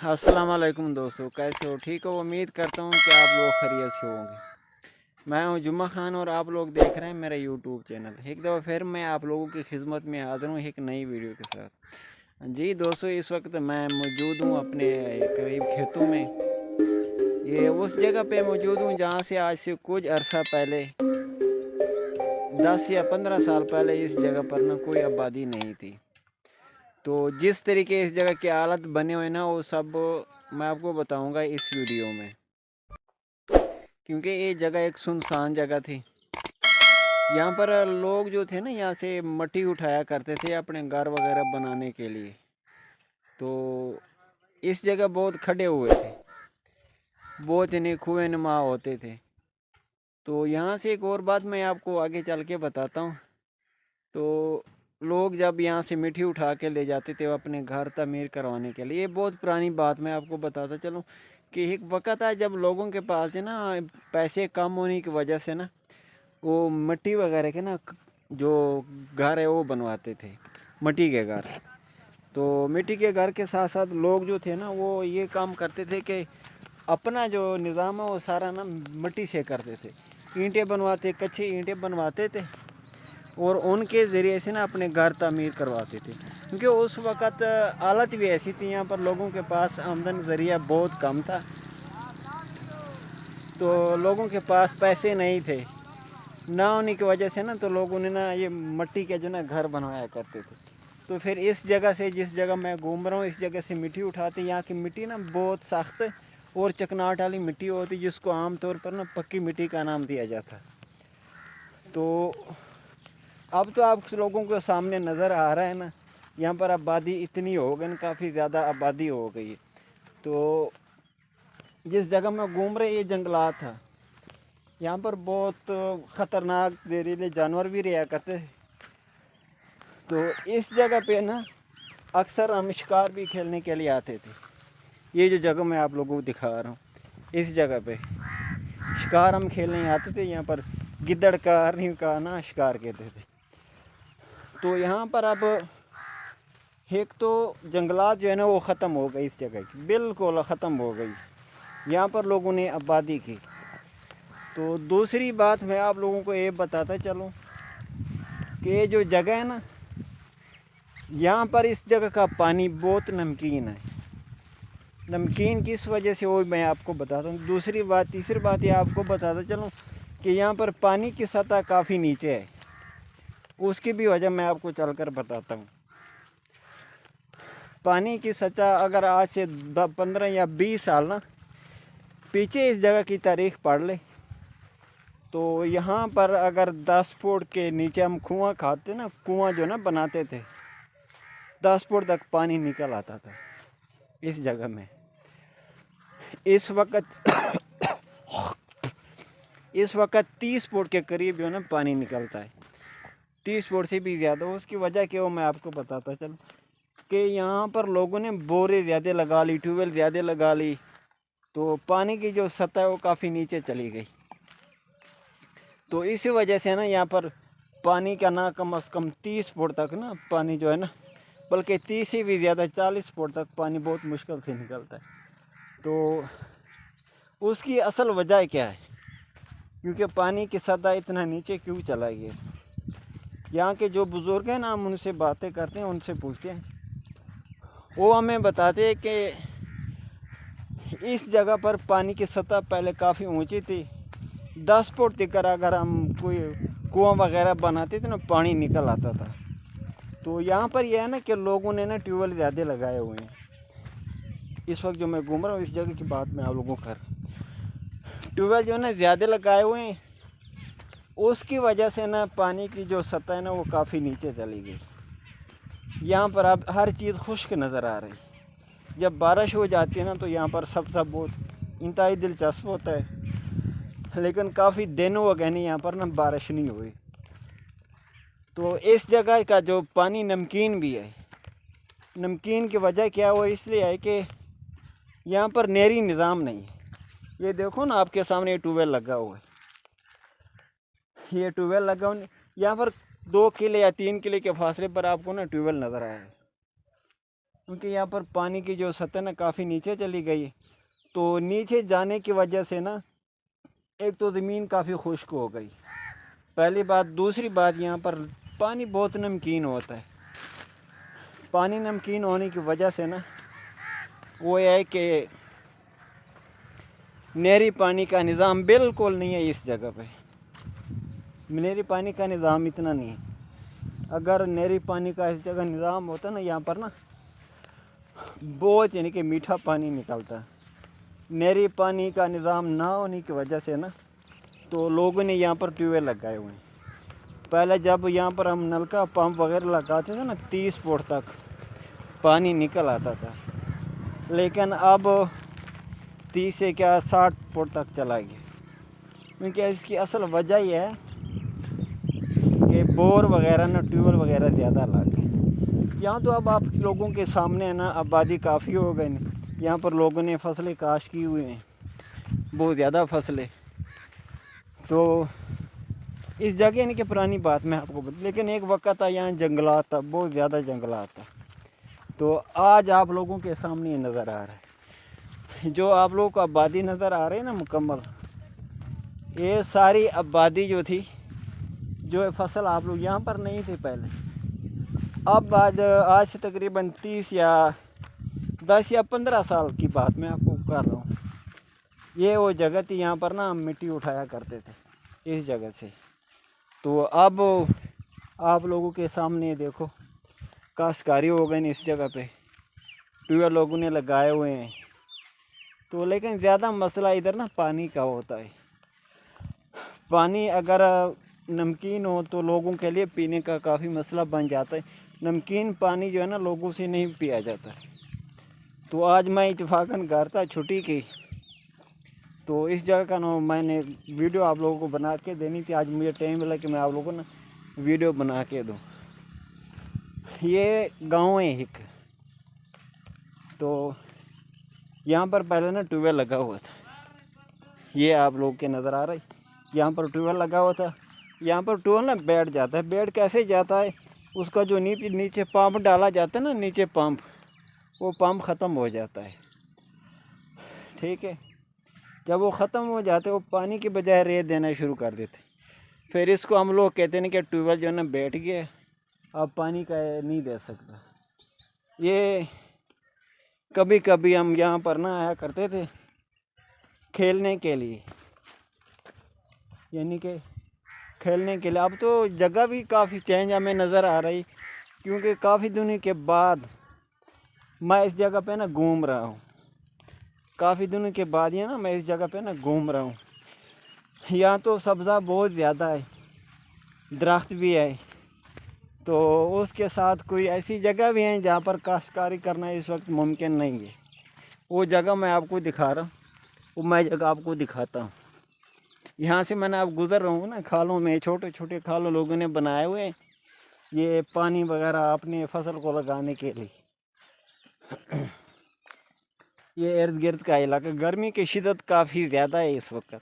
अस्सलाम वालेकुम दोस्तों, कैसे हो? ठीक हो? उम्मीद करता हूँ कि आप लोग खैरियत से होंगे। मैं हूँ जुम्मा खान और आप लोग देख रहे हैं मेरा यूट्यूब चैनल। एक दफ़ा फिर मैं आप लोगों की खिदमत में हाज़िर हूँ एक नई वीडियो के साथ। जी दोस्तों, इस वक्त मैं मौजूद हूँ अपने करीब खेतों में। ये उस जगह पे मौजूद हूँ जहाँ से आज से कुछ अरसा पहले 10 या 15 साल पहले इस जगह पर ना कोई आबादी नहीं थी। तो जिस तरीके इस जगह के हालत बने हुए ना वो सब मैं आपको बताऊंगा इस वीडियो में, क्योंकि ये जगह एक सुनसान जगह थी। यहाँ पर लोग जो थे ना यहाँ से मट्टी उठाया करते थे अपने घर वगैरह बनाने के लिए। तो इस जगह बहुत खड़े हुए थे, बहुत इन्हें कुएं नुमा होते थे। तो यहाँ से एक और बात मैं आपको आगे चल के बताता हूँ। तो लोग जब यहाँ से मिट्टी उठा के ले जाते थे अपने घर तमीर करवाने के लिए। ये बहुत पुरानी बात मैं आपको बताता चलूँ कि एक वक्त आया जब लोगों के पास है ना पैसे कम होने की वजह से ना वो मिट्टी वगैरह के ना जो घर है वो बनवाते थे, मिट्टी के घर। तो मिट्टी के घर के साथ साथ लोग जो थे ना वो ये काम करते थे कि अपना जो निज़ाम है वो सारा ना मिट्टी से करते थे। ईंटें बनवाते, कच्ची ईंटें बनवाते थे और उनके ज़रिए से ना अपने घर तामीर करवाते थे। क्योंकि उस वक़्त हालत भी ऐसी थी, यहाँ पर लोगों के पास आमदन ज़रिया बहुत कम था। तो लोगों के पास पैसे नहीं थे, ना होने की वजह से ना तो लोगों ने ना ये मिट्टी के जो ना घर बनवाया करते थे। तो फिर इस जगह से, जिस जगह मैं घूम रहा हूँ, इस जगह से मिट्टी उठाते। यहाँ की मिट्टी ना बहुत सख्त और चिकनाहट वाली मिट्टी होती, जिसको आमतौर पर ना पक्की मिट्टी का नाम दिया जाता। तो अब तो आप लोगों के सामने नज़र आ रहा है ना, यहाँ पर आबादी इतनी हो गई, काफ़ी ज़्यादा आबादी हो गई है। तो जिस जगह में घूम रहे ये जंगलात था, यहाँ पर बहुत ख़तरनाक जहरीले जानवर भी रहा करते थे। तो इस जगह पे ना अक्सर हम शिकार भी खेलने के लिए आते थे। ये जो जगह मैं आप लोगों को दिखा रहा हूँ, इस जगह पे शिकार हम खेलने आते थे। यहाँ पर गिद्दड़ का, हरिन का ना शिकार कहते थे। तो यहाँ पर अब एक तो जंगलात जो है ना वो ख़त्म हो गई, इस जगह की बिल्कुल ख़त्म हो गई। यहाँ पर लोगों ने आबादी की। तो दूसरी बात मैं आप लोगों को ये बताता चलूँ कि ये जो जगह है ना, यहाँ पर इस जगह का पानी बहुत नमकीन है। नमकीन किस वजह से वो मैं आपको बताता हूँ। दूसरी बात, तीसरी बात ये आपको बताता चलूँ कि यहाँ पर पानी की सतह काफ़ी नीचे है। उसकी भी वजह मैं आपको चलकर बताता हूँ। पानी की सतह अगर आज से 15 या 20 साल ना पीछे इस जगह की तारीख पढ़ ले, तो यहाँ पर अगर 10 फुट के नीचे हम कुआं खाते ना, कुआं जो ना बनाते थे, 10 फुट तक पानी निकल आता था इस जगह में। इस वक्त 30 फुट के करीब जो ना पानी निकलता है, 30 फुट से भी ज़्यादा। उसकी वजह क्या हो मैं आपको बताता चल कि यहाँ पर लोगों ने बोरे ज़्यादा लगा ली, ट्यूबवेल ज़्यादा लगा ली। तो पानी की जो सतह है वो काफ़ी नीचे चली गई। तो इसी वजह से ना यहाँ पर पानी का ना कम से कम 30 फुट तक ना पानी जो है ना, बल्कि 30 से भी ज़्यादा 40 फुट तक पानी बहुत मुश्किल से निकलता है। तो उसकी असल वजह क्या है, क्योंकि पानी की सतह इतना नीचे क्यों चला गया? यहाँ के जो बुज़ुर्ग हैं ना, हम उनसे बातें करते हैं, उनसे पूछते हैं, वो हमें बताते हैं कि इस जगह पर पानी की सतह पहले काफ़ी ऊंची थी। 10 फुट तक अगर हम कोई कुआं वगैरह बनाते थे ना, पानी निकल आता था। तो यहाँ पर यह है ना कि लोगों ने ना ट्यूबवेल ज़्यादा लगाए हुए हैं। इस वक्त जो मैं घूम रहा हूँ इस जगह की बात मैं आप लोगों को कर, ट्यूबवेल जो है ना ज़्यादा लगाए हुए हैं। उसकी वजह से ना पानी की जो सतह है ना वो काफ़ी नीचे चली गई। यहाँ पर अब हर चीज़ खुश्क नज़र आ रही। जब बारिश हो जाती है ना तो यहाँ पर सब बहुत इंतहाई दिलचस्प होता है, लेकिन काफ़ी दिनों हो गए नहीं यहाँ पर ना बारिश नहीं हुई। तो इस जगह का जो पानी नमकीन भी है, नमकीन की वजह क्या वो इसलिए है कि यहाँ पर नहरी निज़ाम नहीं है। ये देखो ना आपके सामने ट्यूबवेल लगा हुआ है, ये ट्यूबवेल लगा हुआ। यहाँ पर 2 किले या 3 किले के फासले पर आपको ना ट्यूबवेल नज़र आया है। کیونکہ یہاں پر پانی کی جو سطح نا کافی نیچے چلی گئی ہے، تو نیچے جانے کی وجہ سے نا ایک تو زمین کافی خشک ہو گئی، پہلی بات۔ دوسری بات، یہاں پر پانی بہت نمکین ہوتا ہے۔ پانی نمکین ہونے کی وجہ سے نا وہ یہ ہے کہ نہری پانی کا نظام بالکل نہیں ہے اس جگہ پہ۔ نہری پانی کا نظام اتنا نہیں ہے۔ اگر نہری پانی کا اس جگہ نظام ہوتا نا، یہاں پر نا بہت یعنی کہ میٹھا پانی نکلتا ہے۔ نہری پانی کا نظام نہ ہونے کی وجہ سے نا تو لوگوں نے یہاں پر ٹیوب ویل لگائے ہوئے ہیں۔ پہلے جب یہاں پر ہم نلکا پمپ وغیرہ لگاتے تھے نا 30 فٹ تک پانی نکل آتا تھا، لیکن اب 30 سے کیا 60 فٹ تک چلا گیا۔ کیونکہ اس کی اصل وجہ یہ ہے کہ بور وغیرہ نا ٹیوب ویل وغیرہ زیادہ لگ گئے۔ یہاں تو اب آپ لوگوں کے سامنے ہے نا آبادی کافی ہو گئی، یہاں پر لوگوں نے فصلیں کاشت کی ہوئی ہیں، بہت زیادہ فصلیں۔ تو اس جگہ یعنی کہ پرانی بات میں آپ کو بتا، لیکن ایک وقت تھا یہاں جنگلات تھا، بہت زیادہ جنگلات تھا۔ تو آج آپ لوگوں کے سامنے یہ نظر آ رہا ہے، جو آپ لوگوں کو آبادی نظر آ رہی ہے نا مکمل، یہ ساری آبادی جو تھی، جو فصل آپ لوگ یہاں پر نہیں تھے پہلے، اب آج سے تقریباً 30 یا 10 یا 15 سال کی بات میں آپ کو کر رہا ہوں۔ یہ وہ جگہ تھی، یہاں پر نا ہم مٹی اٹھایا کرتے تھے اس جگہ سے۔ تو اب آپ لوگوں کے سامنے دیکھو کاشتکاری ہو گئی اس جگہ پہ، ٹیوب ویل لوگوں نے لگائے ہوئے ہیں۔ تو لیکن زیادہ مسئلہ ادھر نا پانی کا ہوتا ہے۔ پانی اگر نمکین ہو تو لوگوں کے لیے پینے کا کافی مسئلہ بن جاتا ہے۔ نمکین پانی جو ہے نا لوگوں سے نہیں پیا جاتا۔ تو آج میں اتفاقاً گھر تھا، چھٹی کی، تو اس جگہ کا نا میں نے ویڈیو آپ لوگوں کو بنا کے دینی تھی۔ آج مجھے ٹائم ملا کہ میں آپ لوگوں کو نا ویڈیو بنا کے دوں۔ یہ گاؤں ہے ایک، تو یہاں پر پہلے نا ٹیوب ویل لگا ہوا تھا، یہ آپ لوگ کے نظر آ رہا ہے، یہاں پر ٹیوب ویل لگا ہوا تھا۔ یہاں پر ٹیوب ویل نا بیٹھ جاتا ہے، بیٹھ کیسے جاتا ہے، اس کا جو نیچے پمپ ڈالا جاتا ہے نا، نیچے پمپ، وہ پمپ ختم ہو جاتا ہے، ٹھیک ہے۔ جب وہ ختم ہو جاتے وہ پانی کے بجائے ریت دینا شروع کر دیتے، پھر اس کو ہم لوگ کہتے ہیں کہ ٹیوب ویل جو ہے نا بیٹھ گیا، اب پانی کا نہیں دے سکتا۔ یہ کبھی کبھی ہم یہاں پر نہ آیا کرتے تھے کھیلنے کے لیے، یعنی کہ کھیلنے کے لیے۔ اب تو جگہ بھی کافی چینج ہمیں نظر آ رہی، کیونکہ کافی دنوں کے بعد میں اس جگہ پہ نا گھوم رہا ہوں، کافی دنوں کے بعد یہ نا میں اس جگہ پہ نا گھوم رہا ہوں۔ یہاں تو سبزہ بہت زیادہ ہے، درخت بھی ہے، تو اس کے ساتھ کوئی ایسی جگہ بھی ہیں جہاں پر کاشتکاری کرنا اس وقت ممکن نہیں ہے۔ وہ جگہ میں آپ کو دکھا رہا ہوں، وہ میں جگہ آپ کو دکھاتا ہوں۔ یہاں سے میں نے اب گزر رہا ہوں نا، کھالوں میں چھوٹے چھوٹے کھالوں لوگوں نے بنائے ہوئے ہیں، یہ پانی وغیرہ اپنے فصل کو لگانے کے لیے۔ یہ ارد گرد کا علاقہ، گرمی کی شدت کافی زیادہ ہے اس وقت۔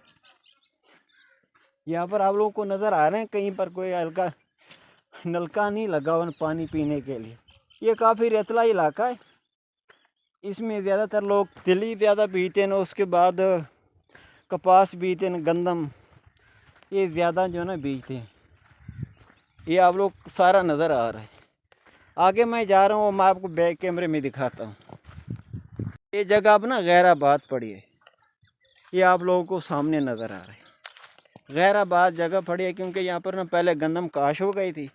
یہاں پر آپ لوگوں کو نظر آ رہے ہیں کہیں پر کوئی ہلکا نلکا نہیں لگا ہوا پانی پینے کے لیے۔ یہ کافی ریتلا علاقہ ہے، اس میں زیادہ تر لوگ تلی زیادہ پیتے ہیں، اس کے بعد کپاس بیجتے ہیں، گندم، یہ زیادہ جو ہے نا بیجتے ہیں۔ یہ آپ لوگ سارا نظر آ رہا ہے۔ آگے میں جا رہا ہوں، میں آپ کو بیک کیمرے میں دکھاتا ہوں۔ یہ جگہ اب نا غیر آباد پڑی ہے، یہ آپ لوگوں کو سامنے نظر آ رہا ہے، غیر آباد جگہ پڑی ہے، کیونکہ یہاں پر نا پہلے گندم کاش ہو گئی تھی،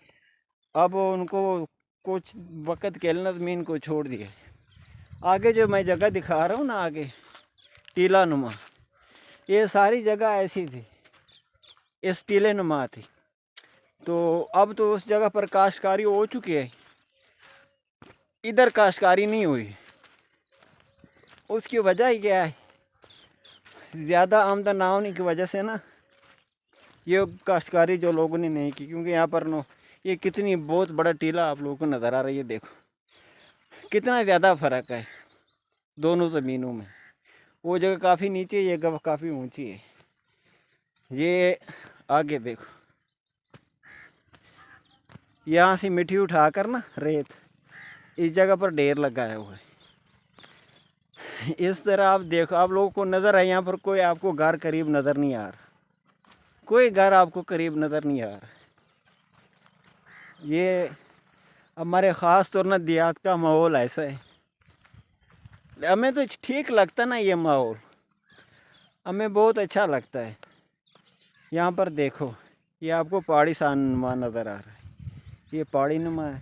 اب ان کو کچھ وقت کے لیے زمین کو چھوڑ دیا۔ آگے جو میں جگہ دکھا رہا ہوں نا، آگے ٹیلا نما، یہ ساری جگہ ایسی تھی، اس ٹیلے نما تھی۔ تو اب تو اس جگہ پر کاشتکاری ہو چکی ہے، ادھر کاشتکاری نہیں ہوئی۔ اس کی وجہ کیا ہے؟ زیادہ آمدن نہ ہونے کی وجہ سے نا یہ کاشتکاری جو لوگوں نے نہیں کی، کیونکہ یہاں پر یہ کتنی بہت بڑا ٹیلا آپ لوگوں کو نظر آ رہا ہے، یہ دیکھو کتنا زیادہ فرق ہے دونوں زمینوں میں۔ وہ جگہ کافی نیچے، یہ جگہ کافی اونچی ہے۔ یہ آگے دیکھو، یہاں سے مٹی اٹھا کر نا ریت इस जगह पर ढेर लगाया हुआ है। इस तरह आप देखो, आप लोगों को नज़र है यहाँ पर कोई आपको घर करीब नज़र नहीं आ रहा, कोई घर आपको करीब नज़र नहीं आ रहा। ये हमारे ख़ास तौर ना देहात का माहौल ऐसा है, हमें तो ठीक लगता ना ये माहौल, हमें बहुत अच्छा लगता है। यहाँ पर देखो, ये आपको पहाड़ी सा नुमा नज़र आ रहा है, ये पहाड़ी नुमा है।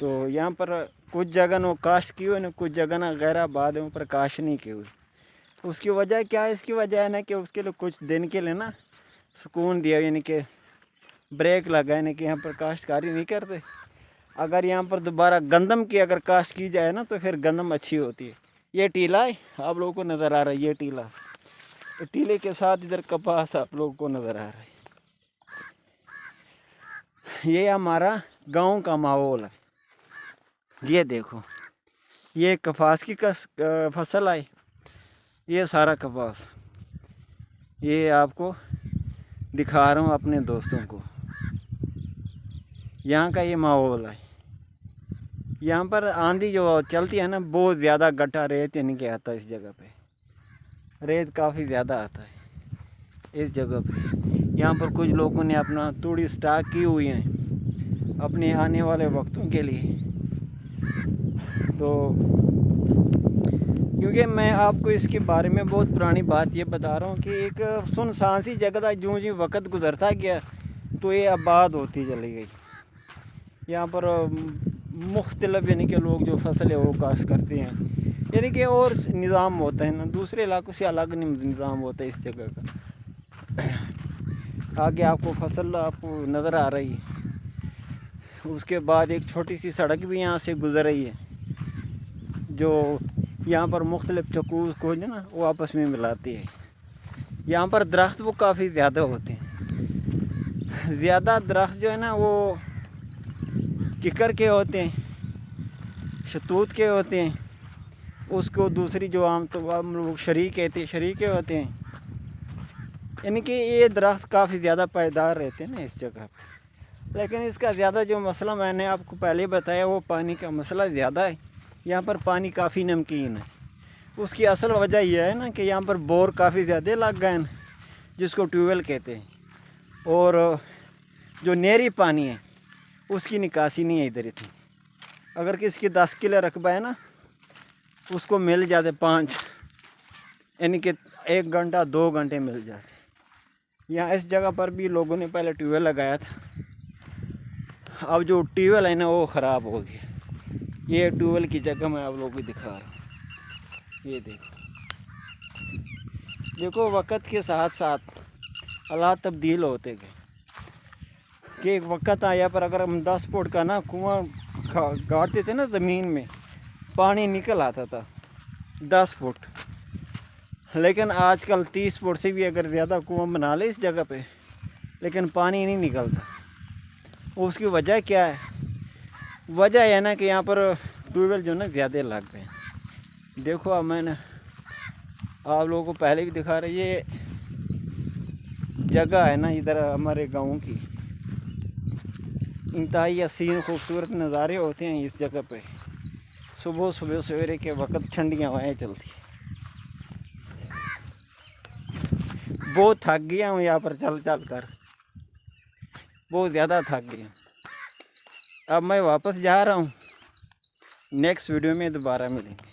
तो यहाँ पर कुछ जगह नो काश्त की हुई ना, कुछ जगह ना गैर आबाद है, ऊपर काश्त नहीं की हुई। उसकी वजह क्या है? इसकी वजह है ना कि उसके लिए कुछ दिन के लिए ना सुकून दिया, यानी कि ब्रेक लगा, यानी कि यहाँ पर काश्तकारी नहीं करते। अगर यहाँ पर दोबारा गंदम की अगर काश्त की जाए ना तो फिर गंदम अच्छी होती है। ये टीला है, आप लोगों को नज़र आ रहा है, ये टीला, टीले के साथ इधर कपास आप लोगों को नज़र आ रहा है। ये हमारा गांव का माहौल है। ये देखो, ये कपास की फसल है, ये सारा कपास, ये आपको दिखा रहा हूँ अपने दोस्तों को। यहाँ का ये माहौल है। यहाँ पर आंधी जो चलती है ना, बहुत ज़्यादा गड्ढा रेत यानी कि आता है इस जगह पे, रेत काफ़ी ज़्यादा आता है इस जगह पे। यहाँ पर कुछ लोगों ने अपना तूड़ी स्टॉक की हुई है अपने आने वाले वक्तों के लिए। तो क्योंकि मैं आपको इसके बारे में बहुत पुरानी बात ये बता रहा हूँ कि एक सुनसान सी जगह था, जो जी वक्त गुजरता गया तो ये आबाद होती चली गई। यहाँ पर मुख्तलिफ यानी कि लोग जो फसल है वो काश्त करते हैं, यानी कि और निज़ाम होता है ना, दूसरे इलाकों से अलग निज़ाम होता है इस जगह का। आगे आपको फसल आपको नज़र आ रही है, उसके बाद एक छोटी सी सड़क भी यहाँ से गुजर रही है, जो यहाँ पर मुख्तलिफ चक्कूस को जो ना वो आपस में मिलाती है। यहाँ पर दरख्त वो काफ़ी ज़्यादा होते हैं, ज़्यादा दरख्त जो है ना वो किकर के होते हैं, शतूत के होते हैं, उसको दूसरी जो आम तो हम लोग शरीक कहते हैं, शरीके होते हैं। यानी कि ये दरख्त काफ़ी ज़्यादा पायदार रहते हैं ना इस जगह पर। लेकिन इसका ज़्यादा जो मसला मैंने आपको पहले बताया, वो पानी का मसला ज़्यादा है। यहाँ पर पानी काफ़ी नमकीन है। उसकी असल वजह यह है ना कि यहाँ पर बोर काफ़ी ज़्यादा लग गए हैं, जिसको ट्यूबवेल कहते हैं, और जो नहरी पानी है उसकी निकासी नहीं है इधर इतनी। अगर किसी की 10 किलो रकबा है ना, उसको मिल जाते 5, यानी कि 1 घंटा 2 घंटे मिल जाते। यहाँ इस जगह पर भी लोगों ने पहले ट्यूबवेल लगाया था, अब जो ट्यूबवेल है ना वो ख़राब हो गया। ये ट्यूबवेल की जगह मैं आप लोगों को दिखा रहा हूँ। ये देखो वक्त के साथ साथ हालात तब्दील होते गए कि एक वक्त आया पर अगर हम 10 फुट का ना कुआं गाड़ते थे ना ज़मीन में, पानी निकल आता था 10 फुट। लेकिन आजकल 30 फुट से भी अगर ज़्यादा कुआं बना ले इस जगह पे, लेकिन पानी नहीं निकलता। उसकी वजह क्या है? वजह है ना कि यहाँ पर ट्यूबवेल जो ना ज़्यादा लग गए। देखो अब मैंने आप लोगों को पहले भी दिखा रहा, ये जगह है ना इधर हमारे गाँव की, इंतहाई हसीन खूबसूरत नज़ारे होते हैं इस जगह पे। सुबह सुबह सवेरे के वक्त ठंडी हवाएं चलती है। बहुत थक गया हूँ यहाँ पर चल चल कर, बहुत ज़्यादा थक गया। अब मैं वापस जा रहा हूँ, नेक्स्ट वीडियो में दोबारा मिलेंगे।